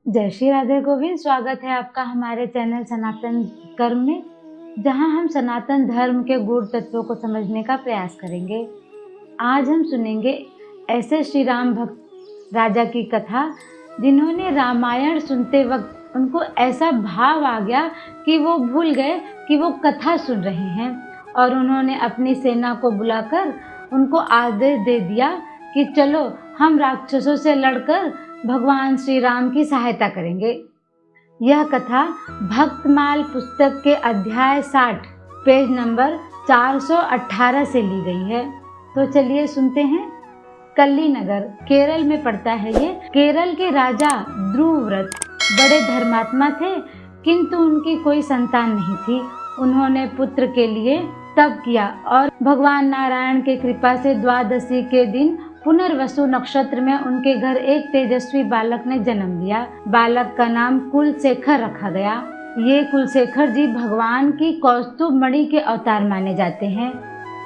जय श्री राधे गोविंद। स्वागत है आपका हमारे चैनल सनातन कर्म में, जहां हम सनातन धर्म के गूढ़ तत्वों को समझने का प्रयास करेंगे। आज हम सुनेंगे ऐसे श्री राम भक्त राजा की कथा जिन्होंने रामायण सुनते वक्त उनको ऐसा भाव आ गया कि वो भूल गए कि वो कथा सुन रहे हैं, और उन्होंने अपनी सेना को बुलाकर उनको आदेश दे दिया कि चलो हम राक्षसों से लड़कर भगवान श्री राम की सहायता करेंगे। यह कथा भक्तमाल पुस्तक के अध्याय 60 पेज नंबर 418 से ली गई है। तो चलिए सुनते हैं। कल्ली नगर केरल में पड़ता है ये। केरल के राजा ध्रुवव्रत बड़े धर्मात्मा थे, किंतु उनकी कोई संतान नहीं थी। उन्होंने पुत्र के लिए तप किया और भगवान नारायण की कृपा से द्वादशी के दिन पुनर्वसु नक्षत्र में उनके घर एक तेजस्वी बालक ने जन्म लिया। बालक का नाम कुलशेखर रखा गया। ये कुलशेखर जी भगवान की कौस्तुभ मणि के अवतार माने जाते हैं।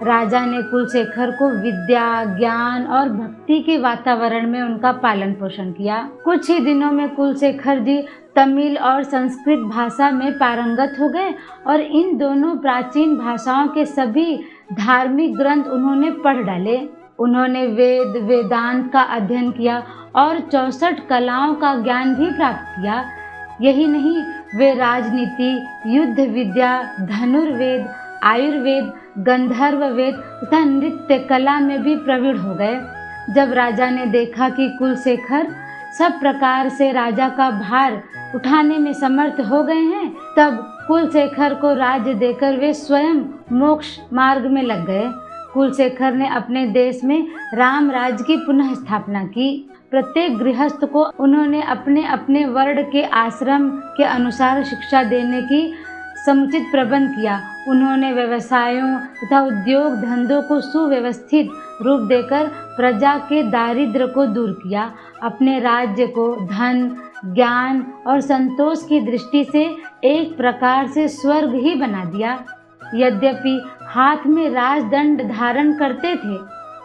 राजा ने कुलशेखर को विद्या, ज्ञान और भक्ति के वातावरण में उनका पालन पोषण किया। कुछ ही दिनों में कुलशेखर जी तमिल और संस्कृत भाषा में पारंगत हो गए और इन दोनों प्राचीन भाषाओं के सभी धार्मिक ग्रंथ उन्होंने पढ़ डाले। उन्होंने वेद, वेदांत का अध्ययन किया और 64 कलाओं का ज्ञान भी प्राप्त किया। यही नहीं, वे राजनीति, युद्ध विद्या, धनुर्वेद, आयुर्वेद, गंधर्व वेद तथा नृत्य कला में भी प्रवीण हो गए। जब राजा ने देखा कि कुलशेखर सब प्रकार से राजा का भार उठाने में समर्थ हो गए हैं, तब कुलशेखर को राज्य देकर वे स्वयं मोक्ष मार्ग में लग गए। कुलशेखर ने अपने देश में राम राज्य की पुनः स्थापना की। प्रत्येक गृहस्थ को उन्होंने अपने अपने वर्ण के आश्रम के अनुसार शिक्षा देने की समुचित प्रबंध किया। उन्होंने व्यवसायों तथा उद्योग धंधों को सुव्यवस्थित रूप देकर प्रजा के दारिद्र्य को दूर किया। अपने राज्य को धन, ज्ञान और संतोष की दृष्टि से एक प्रकार से स्वर्ग ही बना दिया। यद्यपि हाथ में राजदंड धारण करते थे,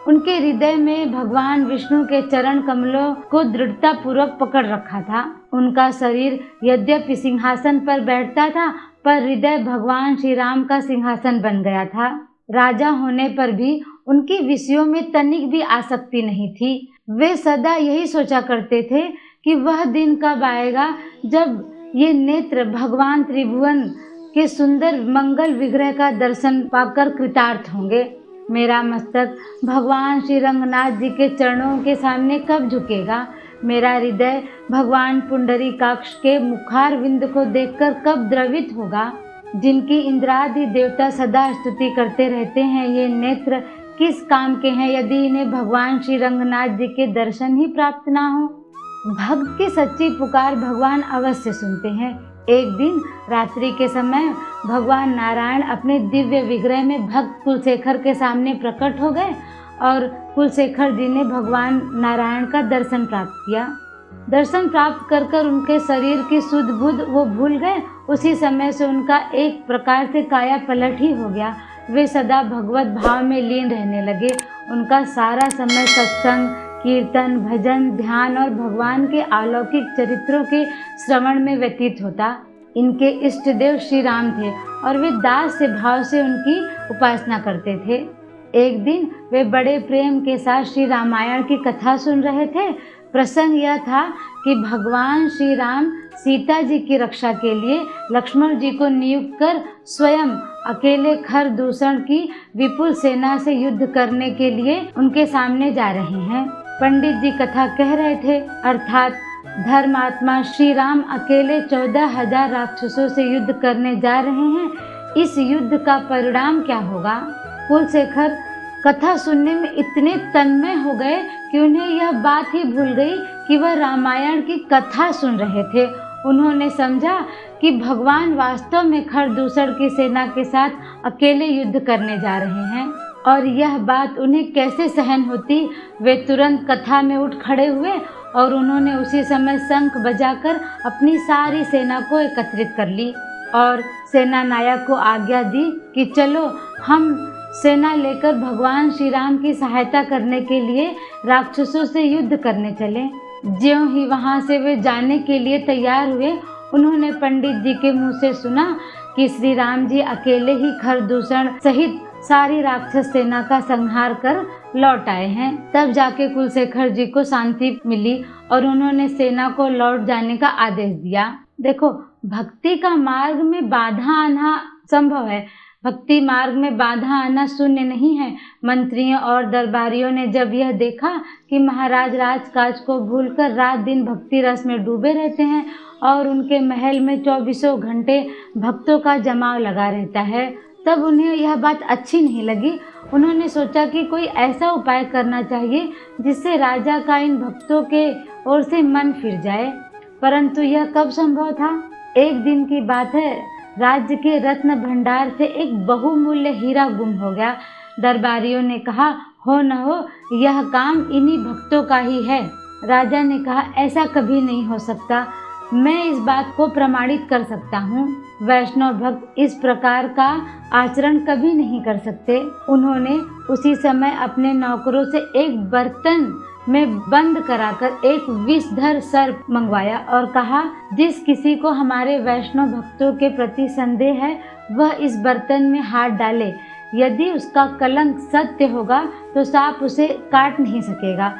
उनके हृदय में भगवान विष्णु के चरण कमलों को दृढ़ता पूर्वक पकड़ रखा था। उनका शरीर यद्यपि सिंहासन पर बैठता था, पर हृदय भगवान श्री राम का सिंहासन बन गया था। राजा होने पर भी उनकी विषयों में तनिक भी आसक्ति नहीं थी। वे सदा यही सोचा करते थे कि वह दिन कब आएगा जब ये नेत्र भगवान त्रिभुवन के सुंदर मंगल विग्रह का दर्शन पाकर कृतार्थ होंगे। मेरा मस्तक भगवान श्री रंगनाथ जी के चरणों के सामने कब झुकेगा? मेरा हृदय भगवान पुंडरीकाक्ष के मुखारविंद को देखकर कब द्रवित होगा? जिनकी इंद्रादि देवता सदा स्तुति करते रहते हैं, ये नेत्र किस काम के हैं यदि इन्हें भगवान श्री रंगनाथ जी के दर्शन ही प्राप्त ना हो? भक्त की सच्ची पुकार भगवान अवश्य सुनते हैं। एक दिन रात्रि के समय भगवान नारायण अपने दिव्य विग्रह में भक्त कुलशेखर के सामने प्रकट हो गए और कुलशेखर जी ने भगवान नारायण का दर्शन प्राप्त किया। दर्शन प्राप्त कर कर उनके शरीर की सुध बुध वो भूल गए। उसी समय से उनका एक प्रकार से काया पलट ही हो गया। वे सदा भगवत भाव में लीन रहने लगे। उनका सारा समय सत्संग, कीर्तन, भजन, ध्यान और भगवान के अलौकिक चरित्रों के श्रवण में व्यतीत होता। इनके इष्ट देव श्री राम थे और वे दास से भाव से उनकी उपासना करते थे। एक दिन वे बड़े प्रेम के साथ श्री रामायण की कथा सुन रहे थे। प्रसंग यह था कि भगवान श्री राम सीता जी की रक्षा के लिए लक्ष्मण जी को नियुक्त कर स्वयं अकेले खर दूषण की विपुल सेना से युद्ध करने के लिए उनके सामने जा रहे हैं। पंडित जी कथा कह रहे थे, अर्थात धर्मात्मा श्री राम अकेले 14,000 राक्षसों से युद्ध करने जा रहे हैं। इस युद्ध का परिणाम क्या होगा? कुलशेखर कथा सुनने में इतने तन्मय हो गए कि उन्हें यह बात ही भूल गई कि वह रामायण की कथा सुन रहे थे। उन्होंने समझा कि भगवान वास्तव में खरदूषण की सेना के साथ अकेले युद्ध करने जा रहे हैं, और यह बात उन्हें कैसे सहन होती। वे तुरंत कथा में उठ खड़े हुए और उन्होंने उसी समय शंख बजाकर अपनी सारी सेना को एकत्रित कर ली और सेना नायक को आज्ञा दी कि चलो हम सेना लेकर भगवान श्री राम की सहायता करने के लिए राक्षसों से युद्ध करने चले। ज्यों ही वहां से वे जाने के लिए तैयार हुए, उन्होंने पंडित जी के मुंह से सुना कि श्री राम जी अकेले ही खरदूषण सहित सारी राक्षस सेना का संहार कर लौट आए हैं। तब जाके कुलशेखर जी को शांति मिली और उन्होंने सेना को लौट जाने का आदेश दिया। देखो, भक्ति का मार्ग में बाधा आना संभव है, भक्ति मार्ग में बाधा आना शून्य नहीं है। मंत्रियों और दरबारियों ने जब यह देखा कि महाराज राजकाज को भूलकर रात दिन भक्ति रस में डूबे रहते हैं और उनके महल में 24 घंटे भक्तों का जमाव लगा रहता है, तब उन्हें यह बात अच्छी नहीं लगी। उन्होंने सोचा कि कोई ऐसा उपाय करना चाहिए जिससे राजा का इन भक्तों के ओर से मन फिर जाए। परंतु यह कब संभव था? एक दिन की बात है, राज्य के रत्न भंडार से एक बहुमूल्य हीरा गुम हो गया। दरबारियों ने कहा, हो न हो यह काम इन्हीं भक्तों का ही है। राजा ने कहा, ऐसा कभी नहीं हो सकता, मैं इस बात को प्रमाणित कर सकता हूँ। वैष्णव भक्त इस प्रकार का आचरण कभी नहीं कर सकते। उन्होंने उसी समय अपने नौकरों से एक बर्तन में बंद कराकर एक विषधर सर्प मंगवाया और कहा, जिस किसी को हमारे वैष्णव भक्तों के प्रति संदेह है वह इस बर्तन में हाथ डाले। यदि उसका कलंक सत्य होगा तो सांप उसे काट नहीं सकेगा।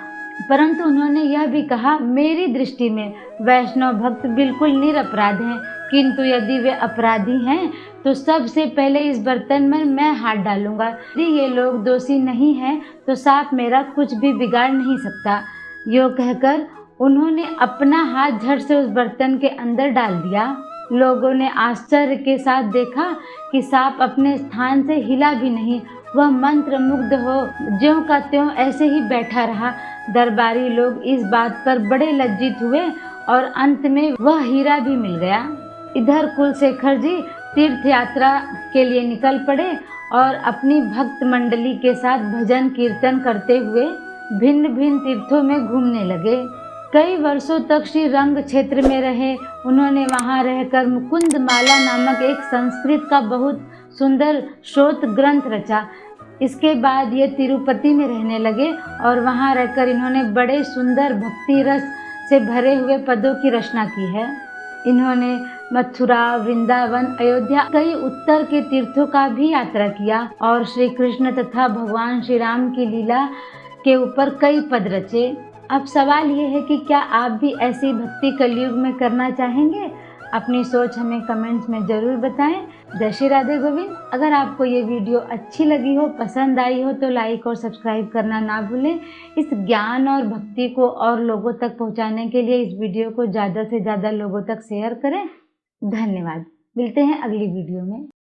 परंतु उन्होंने यह भी कहा, मेरी दृष्टि में वैष्णव भक्त बिल्कुल निरपराध हैं, किंतु यदि वे अपराधी हैं तो सबसे पहले इस बर्तन में मैं हाथ डालूंगा। यदि ये लोग दोषी नहीं हैं तो सांप मेरा कुछ भी बिगाड़ नहीं सकता। यो कहकर उन्होंने अपना हाथ झट से उस बर्तन के अंदर डाल दिया। लोगों ने आश्चर्य के साथ देखा कि सांप अपने स्थान से हिला भी नहीं, वह मंत्र मुग्ध हो ज्यों का त्यों ऐसे ही बैठा रहा। दरबारी लोग इस बात पर बड़े लज्जित हुए और अंत में वह हीरा भी मिल गया। इधर कुलशेखर जी तीर्थ यात्रा के लिए निकल पड़े और अपनी भक्त मंडली के साथ भजन कीर्तन करते हुए भिन्न भिन्न तीर्थों में घूमने लगे। कई वर्षों तक श्री रंग क्षेत्र में रहे। उन्होंने वहां रहकर मुकुंद माला नामक एक संस्कृत का बहुत सुंदर श्रोत ग्रंथ रचा। इसके बाद ये तिरुपति में रहने लगे और वहां रहकर इन्होंने बड़े सुंदर भक्ति रस से भरे हुए पदों की रचना की है। इन्होंने मथुरा, वृंदावन, अयोध्या, कई उत्तर के तीर्थों का भी यात्रा किया और श्री कृष्ण तथा भगवान श्री राम की लीला के ऊपर कई पद रचे। अब सवाल ये है कि क्या आप भी ऐसी भक्ति कलयुग में करना चाहेंगे? अपनी सोच हमें कमेंट्स में ज़रूर बताएं। जय श्री राधे गोविंद। अगर आपको ये वीडियो अच्छी लगी हो, पसंद आई हो तो लाइक और सब्सक्राइब करना ना भूलें। इस ज्ञान और भक्ति को और लोगों तक पहुंचाने के लिए इस वीडियो को ज़्यादा से ज़्यादा लोगों तक शेयर करें। धन्यवाद। मिलते हैं अगली वीडियो में।